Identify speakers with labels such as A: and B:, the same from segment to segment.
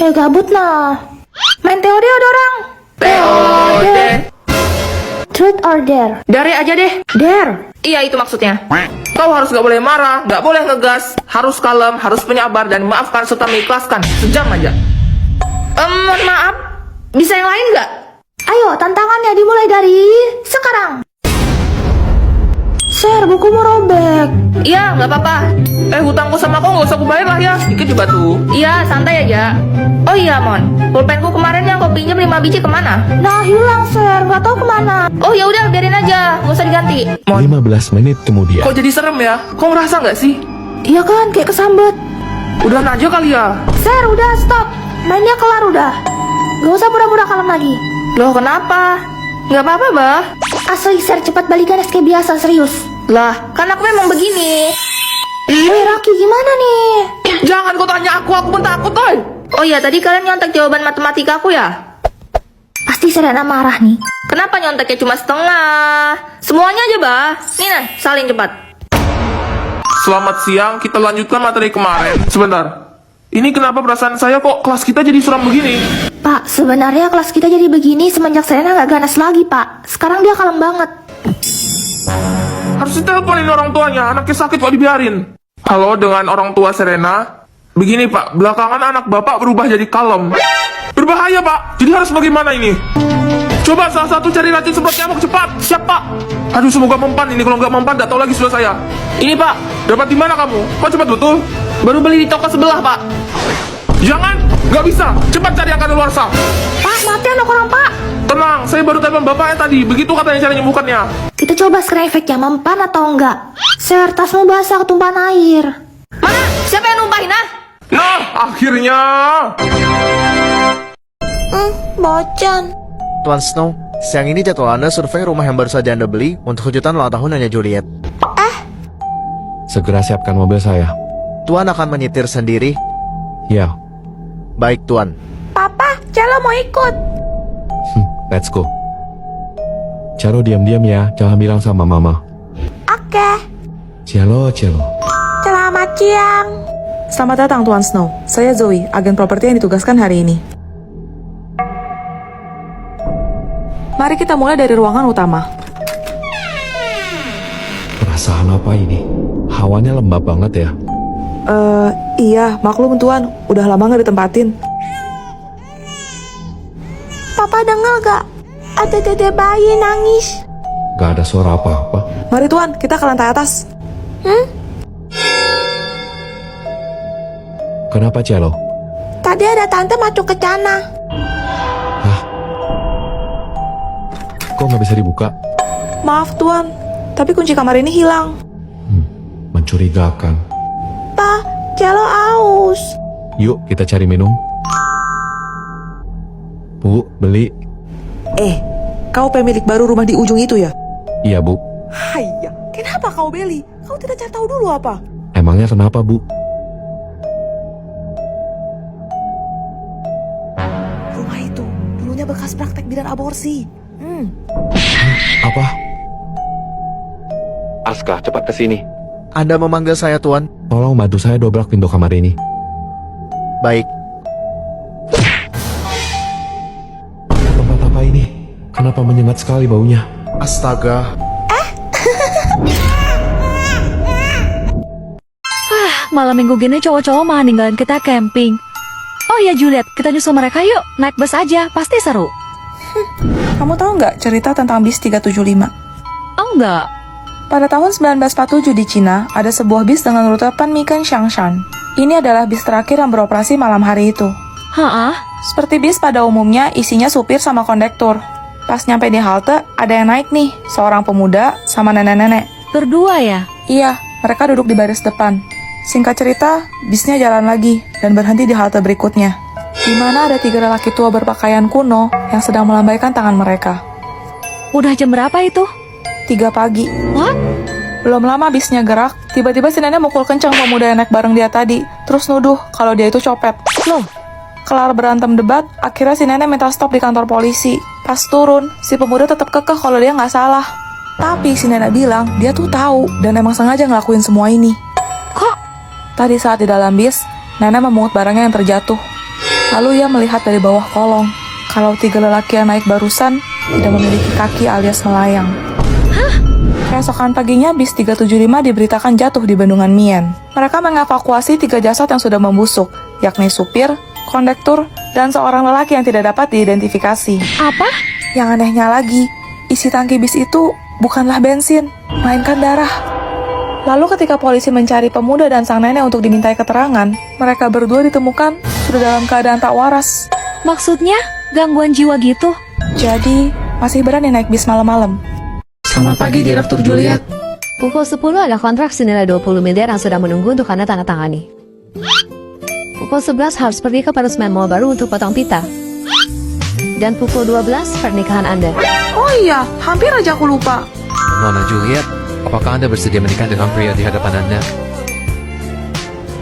A: Gabut nah. Main teori ada orang.
B: TOD.
A: Truth or dare?
B: Dare aja deh.
A: Dare.
B: Iya, itu maksudnya. Kau harus gak boleh marah, gak boleh ngegas, harus kalem, harus penyabar, dan memaafkan serta mengikhlaskan. Sejam aja. Mohon maaf, bisa yang lain gak?
A: Ayo, tantangannya dimulai dari sekarang. Sir, bukumu robek.
B: Iya, gak apa-apa. Hutangku sama kau gak usah kubayar lah ya. Dikit juga tuh. Iya, santai aja. Oh iya, Mon. Pulpenku kemarin yang kau pinjam 5 biji kemana?
A: Nah, hilang, Sir. Gak tahu kemana.
B: Oh ya udah, biarin aja. Gak usah diganti. Mon,
C: 15 menit kemudian.
B: kok jadi serem ya? Kau ngerasa gak sih?
A: Iya kan, kayak kesambet.
B: Udah aja kali ya.
A: Sir, udah stop. Mainnya kelar udah. Gak usah pura-pura kalem lagi.
B: Loh, kenapa? Gak apa-apa, Bah.
A: Asli, Sir, cepat balikan kayak biasa, serius.
B: Lah, kan aku memang begini.
A: Woi, Raki, gimana nih?
B: Jangan kau tanya aku pun takut, coy. Oh iya, tadi kalian nyontek jawaban matematika aku ya?
A: Pasti Serena marah nih.
B: Kenapa nyonteknya cuma setengah? Semuanya aja, Bah. Nih, nah, salin cepat.
D: Selamat siang, kita lanjutkan materi kemarin. Sebentar, ini kenapa perasaan saya kok kelas kita jadi suram begini?
A: Pak, sebenarnya kelas kita jadi begini semenjak Serena gak ganas lagi, Pak. Sekarang dia kalem banget.
D: Harus diteleponin orang tuanya, anaknya sakit kok dibiarin. Halo, dengan orang tua Serena. Begini Pak, belakangan anak Bapak berubah jadi kalem. Berbahaya Pak, jadi harus bagaimana ini? Coba salah satu cari racun semprot nyamuk, cepat. Siap Pak. Aduh, semoga mempan ini, kalau nggak mempan gak tahu lagi sudah saya.
B: Ini, Pak.
D: Dapat di mana kamu? Kok cepat betul?
B: Baru beli di toko sebelah, Pak.
D: Jangan, nggak bisa. Cepat cari yang kadaluarsa.
A: Pak, mati anak orang, Pak.
D: Tenang, saya baru telepon bapaknya tadi. Begitu katanya cara nyembuhkannya.
A: Kita coba sekarang efeknya mempan atau enggak. Sir, tasmu basah ketumpahan air.
B: Mana? Siapa yang numpahin, ah?
D: Nah, akhirnya.
A: Bocan.
E: Tuan Snow, siang ini jadwal Anda survei rumah yang baru saja Anda beli untuk kejutan ulang tahun Nyonya Juliet.
C: Segera siapkan mobil saya.
E: Tuan akan menyetir sendiri.
C: Ya,
E: Baik, Tuan.
A: Papa, Celo mau ikut.
C: let's go. Celo diam-diam ya, jangan bilang sama mama.
A: Oke.
C: Celo.
A: Selamat siang.
F: Selamat datang Tuan Snow. Saya Zoe, agen properti yang ditugaskan hari ini. Mari kita mulai dari ruangan utama.
C: Perasaan apa ini? Hawanya lembab banget ya.
F: Iya, maklum Tuan, udah lama nggak ditempatin.
A: Papa dengar gak? Ada dede bayi nangis.
C: Gak ada suara apa-apa.
F: Mari Tuan, kita ke lantai atas.
C: Kenapa Celo?
A: Tadi ada tante masuk ke sana.
C: Hah? Kok nggak bisa dibuka?
F: Maaf Tuan, tapi kunci kamar ini hilang.
C: Mencurigakan.
A: Pa, Celo aus.
C: Yuk kita cari minum. Bu, beli.
F: Kau pemilik baru rumah di ujung itu ya?
C: Iya bu.
F: Haiya, kenapa kau beli? Kau tidak cari tahu dulu apa?
C: Emangnya kenapa bu?
F: Rumah itu dulunya bekas praktek bidan aborsi.
C: Apa? Aska, cepat ke sini.
E: Anda memanggil saya, Tuan?
C: Tolong bantu saya dobrak pintu kamar ini.
E: Baik.
C: Tempat apa ini? Kenapa menyengat sekali baunya?
E: Astaga.
G: Malam minggu gini cowok-cowok mah ninggalin kita camping. Oh ya Juliet, kita nyusul mereka yuk. Naik bus aja, pasti seru.
F: Kamu tahu nggak cerita tentang bis 375?
G: Oh enggak.
F: Pada tahun 1947 di Cina, ada sebuah bis dengan rute Panmikan Shangshan. Ini adalah bis terakhir yang beroperasi malam hari itu.
G: Hah?
F: Seperti bis pada umumnya, isinya supir sama kondektur. Pas nyampe di halte, ada yang naik nih, seorang pemuda sama nenek-nenek.
G: Berdua ya?
F: Iya, mereka duduk di baris depan. Singkat cerita, bisnya jalan lagi dan berhenti di halte berikutnya, di mana ada 3 lelaki tua berpakaian kuno yang sedang melambaikan tangan mereka.
G: Udah jam berapa itu?
F: 3 pagi.
G: What?
F: Belum lama bisnya gerak, tiba-tiba si nenek mukul kencang pemuda yang naik bareng dia tadi, terus nuduh kalau dia itu copet.
G: Loh,
F: Kelar berantem debat, akhirnya si nenek minta stop di kantor polisi. Pas turun, si pemuda tetap kekeh kalau dia nggak salah. Tapi si nenek bilang dia tuh tahu dan emang sengaja ngelakuin semua ini.
G: kok?
F: Tadi saat di dalam bis, nenek memungut barangnya yang terjatuh. Lalu ia melihat dari bawah kolong, kalau 3 lelaki yang naik barusan tidak memiliki kaki alias melayang. Keesokan paginya, bis 375 diberitakan jatuh di Bendungan Mien. Mereka mengevakuasi 3 jasad yang sudah membusuk, yakni supir, kondektur, dan seorang lelaki yang tidak dapat diidentifikasi.
G: Apa?
F: Yang anehnya lagi, isi tangki bis itu bukanlah bensin, melainkan darah. Lalu ketika polisi mencari pemuda dan sang nenek untuk dimintai keterangan, mereka berdua ditemukan sudah dalam keadaan tak waras.
G: Maksudnya gangguan jiwa gitu?
F: Jadi, masih berani naik bis malam-malam.
B: Selamat pagi, Direktur Juliet.
G: Pukul 10 ada kontrak senilai 20 miliar yang sudah menunggu untuk Anda tanda tangani. Pukul 11 harus pergi ke peresmian mall baru untuk potong pita. Dan pukul 12 pernikahan Anda.
F: Oh iya, hampir aja aku lupa.
H: Nona Juliet, apakah Anda bersedia menikah dengan pria di hadapan Anda?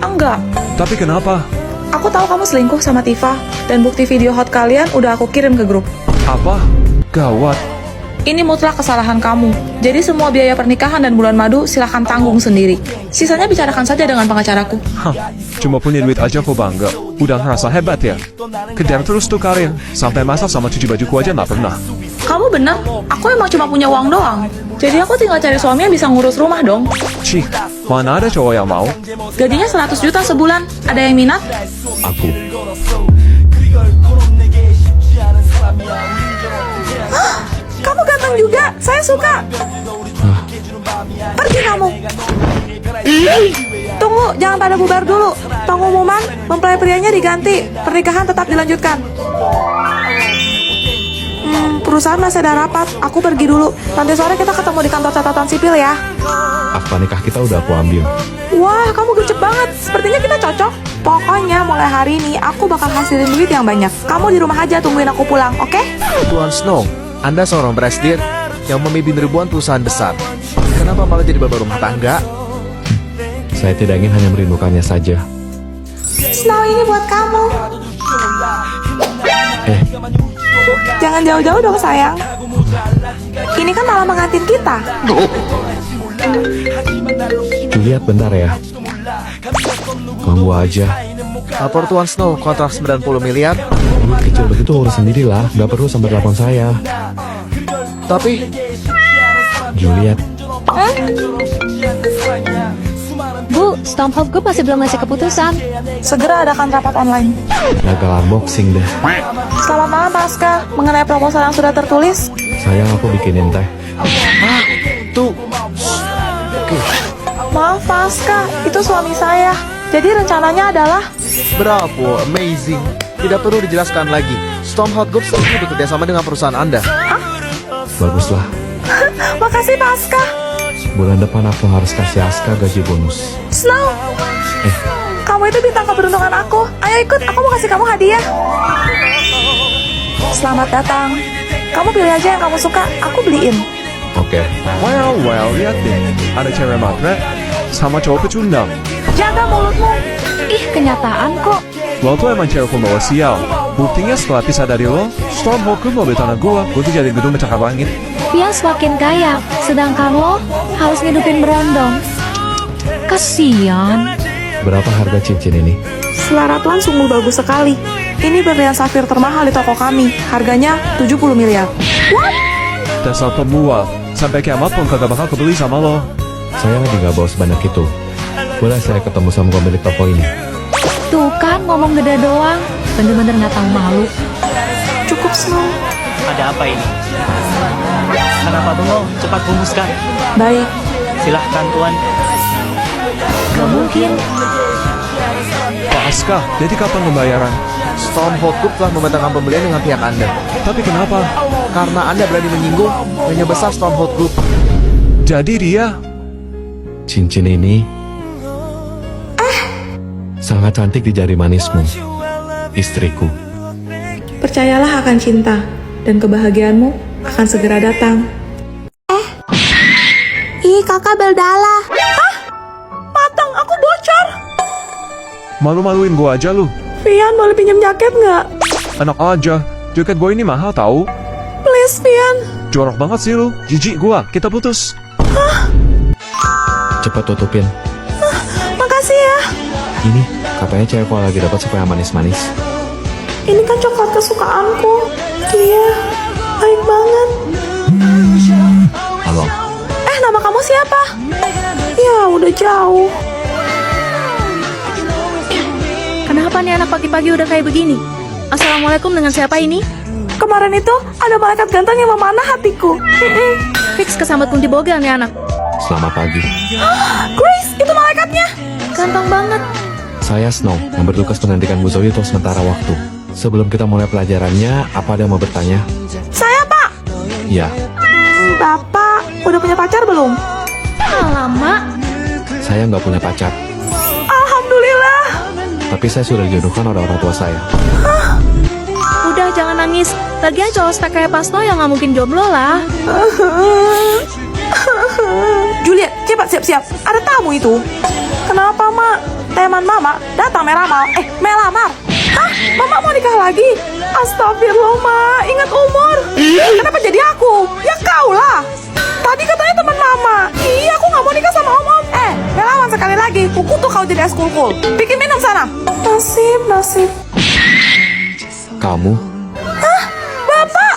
F: Enggak,
D: Tapi kenapa?
F: aku tahu kamu selingkuh sama Tifa, dan bukti video hot kalian udah aku kirim ke grup.
D: Apa? Gawat.
F: Ini mutlak kesalahan kamu. Jadi semua biaya pernikahan dan bulan madu silahkan tanggung sendiri. Sisanya bicarakan saja dengan pengacaraku.
D: Hah, cuma punya duit aja kok bangga. Udah ngerasa hebat ya? Kejar terus tuh Karin. Sampai masak sama cuci bajuku aja nggak pernah.
F: Kamu benar, aku emang cuma punya uang doang. Jadi aku tinggal cari suami yang bisa ngurus rumah dong.
D: Cih, mana ada cowok yang mau?
F: Gajinya 100 juta sebulan. Ada yang minat?
C: Aku.
F: Kamu ganteng juga, saya suka. Pergi kamu. Tunggu, jangan pada bubar dulu. Pengumuman, mempelai prianya diganti. Pernikahan tetap dilanjutkan. Perusahaan masih ada rapat. Aku pergi dulu. Nanti sore kita ketemu di kantor catatan sipil ya.
C: Akta nikah kita udah aku ambil.
F: Wah, kamu gercep banget. Sepertinya kita cocok. Pokoknya mulai hari ini aku bakal hasilin duit yang banyak. Kamu di rumah aja tungguin aku pulang, oke?
E: Tuan Snow, Anda seorang presidir yang memimpin ribuan perusahaan besar. Kenapa malah jadi bapak rumah tangga?
C: Saya tidak ingin hanya merindukannya saja.
F: Snow ini buat kamu. Jangan jauh-jauh dong sayang. Ini kan malah mengantin kita.
C: Juliet, bentar ya. Ganggu aja.
E: Lapor Tuan Snow, kontrak 90 miliar.
C: Duit kecil begitu urus sendirilah. Gak perlu sampai telepon saya.
E: Tapi,
C: Juliet,
G: Bu, Stormhold Group masih belum ngasih keputusan.
F: Segera adakan rapat online.
C: gagal unboxing deh.
F: Selamat malam Pasca. Mengenai proposal yang sudah tertulis,
C: Sayang, aku bikinin teh.
E: tuh.
F: maaf Pasca, itu suami saya. Jadi rencananya adalah
E: Bravo, amazing. Tidak perlu dijelaskan lagi. Stormhold Group setuju bekerja sama dengan perusahaan Anda.
C: Baguslah.
F: makasih Pasca.
C: Bulan depan aku harus kasih Aska gaji bonus.
F: Snow, kamu itu bintang keberuntungan aku. Ayo ikut, aku mau kasih kamu hadiah. Selamat datang. Kamu pilih aja yang kamu suka, aku beliin.
C: Oke.
D: Well, lihat deh. Ada cewek matre sama cowok pecundang.
F: Jaga mulutmu.
G: Ih, kenyataan kok.
D: Lo tuh emang cewek pembawa sial. Buktinya setelah pisah dari lo, Stormhold Group mobil tanah gua tuh jadi gedung pencakar langit.
G: Pian semakin kaya, sedangkan lo harus ngidupin berondong. Kasian.
C: Berapa harga cincin ini?
F: Selera Tuan sungguh bagus sekali. Ini berlian safir termahal di toko kami. Harganya 70 miliar.
D: Dasar pembual. Sampai kiamat pun kagak bakal kebeli sama lo.
C: Saya lagi gak bawa sebanyak itu. Boleh saya ketemu sama pemilik toko ini?
G: Tuh kan ngomong gede doang. Bener-bener gak tahu malu.
F: Cukup Snow.
I: Ada apa ini? Kenapa bengong? Cepat rumuskan.
F: Baik.
I: Silahkan Tuan.
G: Gak mungkin.
D: Pak Aska, jadi kapan pembayaran?
E: Stormhold Group telah membatalkan pembelian dengan pihak Anda.
D: Tapi kenapa?
E: Karena Anda berani menyinggung nyonya besar Stormhold Group.
D: Jadi dia
C: Cincin ini sangat cantik di jari manismu, istriku.
F: Percayalah akan cinta, dan kebahagiaanmu akan segera datang.
A: Ih, kakak Beldala.
F: Matang, aku bocor.
D: malu-maluin gua aja lu.
F: Vian, boleh pinjam jaket nggak?
D: Enak aja. Jaket gua ini mahal tahu.
F: Please, Vian.
D: Jorok banget sih lu. Jijik gua. Kita putus.
C: Cepat tutupin.
F: Makasih ya.
C: Ini katanya cewek kalau lagi dapat suka yang manis-manis.
F: ini kan coklat kesukaanku. Iya, baik banget.
C: Halo.
F: Nama kamu siapa? Ya, udah jauh.
J: Kenapa nih anak pagi-pagi udah kayak begini? Assalamualaikum, dengan siapa ini?
F: Kemarin itu ada malaikat ganteng yang memanah hatiku.
J: Fix kesambet pun dibogel nih anak.
C: Selamat pagi.
F: Grace, itu malaikatnya.
J: Ganteng banget.
C: Saya Snow, yang bertugas menantikan Bu Zoe untuk sementara waktu. Sebelum kita mulai pelajarannya, apa ada yang mau bertanya?
F: Saya, Pak.
C: Ya,
F: Bapak, udah punya pacar belum?
J: Alamak.
C: saya nggak punya pacar.
F: Alhamdulillah.
C: Tapi saya sudah dijodohkan oleh orang tua saya.
J: Udah, jangan nangis. Lagian cowok spek kayak Pak Snow yang nggak mungkin jomblo lah.
F: Juliet, cepat siap-siap. Ada tamu itu. Kenapa, Mak? Teman Mama datang melamar. Hah? Mama mau nikah lagi? Astagfirullah, Mak. Ingat umur. Kenapa jadi aku? Ya kau lah. Tadi katanya teman Mama. Iya, aku nggak mau nikah sama Om. Melawan sekali lagi. Kukutuk kau jadi es kulkul. Bikin minum sana. Nasib.
C: Kamu?
F: Bapak.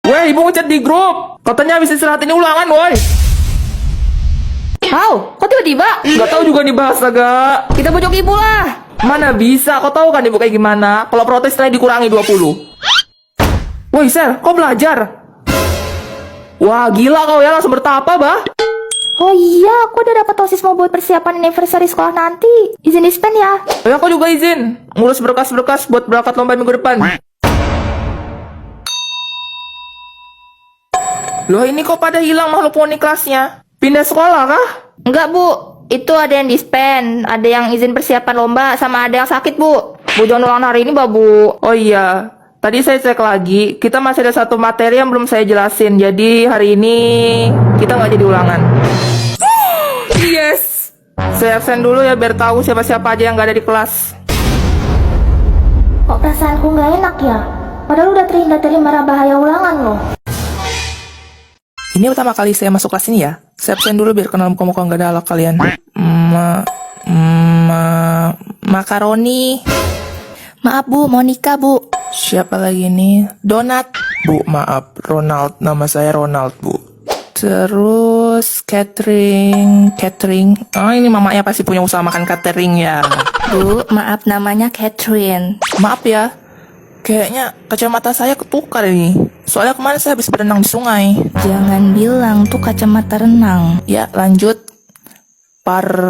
B: Weh, ibu ngechat di grup. Katanya habis istirahat ini ulangan, woi.
A: Wow, kok tiba-tiba?
B: Gak tahu juga nih bahasa gak.
A: Kita bujuk ibu lah.
B: Mana bisa, kau tahu kan ibu kayak gimana? Kalau protes nilai dikurangi 20. Woi, Sel, kau belajar? Wah, gila kau ya, langsung bertapa, bah.
A: Oh iya, aku udah dapat OSIS mau buat persiapan anniversary sekolah nanti. Izin dispen ya.
B: Oh ya, aku juga izin. Ngurus berkas-berkas buat berangkat lomba minggu depan. Loh, ini kok pada hilang makhluk poni kelasnya? Pindah sekolah kah?
A: Enggak, Bu. Itu ada yang dispen, ada yang izin persiapan lomba, sama ada yang sakit, Bu. Bu jangan ulang hari ini, Bu.
B: Oh iya, tadi saya cek lagi, kita masih ada satu materi yang belum saya jelasin. Jadi hari ini kita nggak jadi ulangan. Yes, saya absen dulu ya biar tahu siapa-siapa aja yang nggak ada di kelas.
A: Kok perasaanku nggak enak ya? Padahal udah terhindar dari mara bahaya ulangan loh.
B: Ini pertama kali saya masuk kelas ini ya. Saya absen dulu biar kenal muka-muka nggak ada ala kalian. Makaroni.
A: Maaf, Bu, mau nikah, Bu.
B: Siapa lagi nih? Donat. Bu, maaf, Ronald. Nama saya Ronald, Bu. Terus catering. Oh, ini mamanya pasti punya usaha makan catering ya.
A: Bu, maaf, namanya Catherine.
B: Maaf ya. Kayaknya kacamata saya ketukar ini. Soalnya kemarin saya habis berenang di sungai.
A: Jangan bilang tuh kacamata renang.
B: Ya, lanjut. Paramex.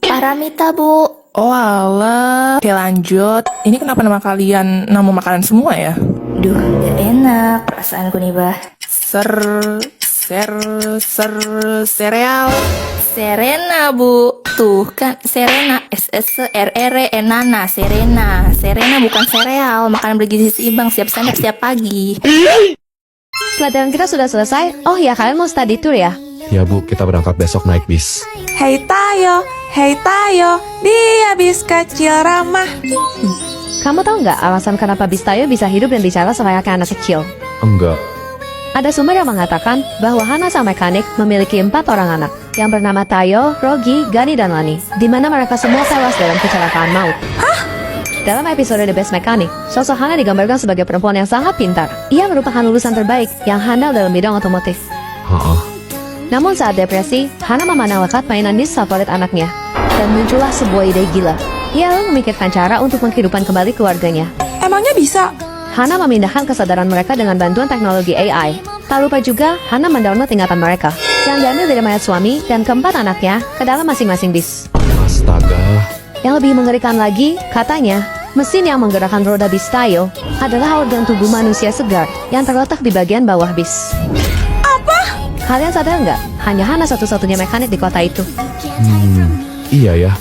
A: Paramita, Bu.
B: Oh alah. Oke, lanjut. Ini kenapa nama kalian nama makanan semua ya?
A: Duh, gak enak perasaanku nih, Bah.
B: Sereal.
A: Serena, Bu. Tuh kan Serena, SSRR Enana, Serena bukan sereal, makanan bergizi seimbang siap santap siap pagi.
G: Pelajaran kita sudah selesai. Oh ya, kalian mau study tour ya?
C: Ya Bu, kita berangkat besok naik bis.
F: Hei Tayo, dia bis kecil ramah.
G: Kamu tahu nggak alasan kenapa bis Tayo bisa hidup dan bicara selayaknya anak kecil?
C: Enggak.
G: Ada sumber yang mengatakan bahwa Hana sang mekanik memiliki 4 orang anak yang bernama Tayo, Rogi, Gani, dan Lani, di mana mereka semua tewas dalam kecelakaan maut. Dalam episode The Best Mechanic, sosok Hana digambarkan sebagai perempuan yang sangat pintar. Ia merupakan lulusan terbaik yang handal dalam bidang otomotif. Namun saat depresi, Hana memanah lekat mainan disc favorit anaknya, dan muncullah sebuah ide gila. Ia lalu memikirkan cara untuk menghidupkan kembali keluarganya.
F: Emangnya bisa?
G: Hana memindahkan kesadaran mereka dengan bantuan teknologi AI. Tak lupa juga, Hana mendownload ingatan mereka, yang diambil dari mayat suami dan keempat anaknya ke dalam masing-masing bis.
C: Astaga.
G: Yang lebih mengerikan lagi, katanya, mesin yang menggerakkan roda bis Tayo adalah organ tubuh manusia segar yang terletak di bagian bawah bis.
F: Apa?
G: Kalian sadar nggak? Hanya Hana satu-satunya mekanik di kota itu.
C: Iya ya.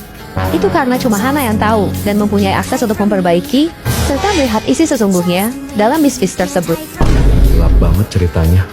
G: Itu karena cuma Hana yang tahu dan mempunyai akses untuk memperbaiki serta melihat isi sesungguhnya dalam bis-bis tersebut.
C: Gelap banget ceritanya.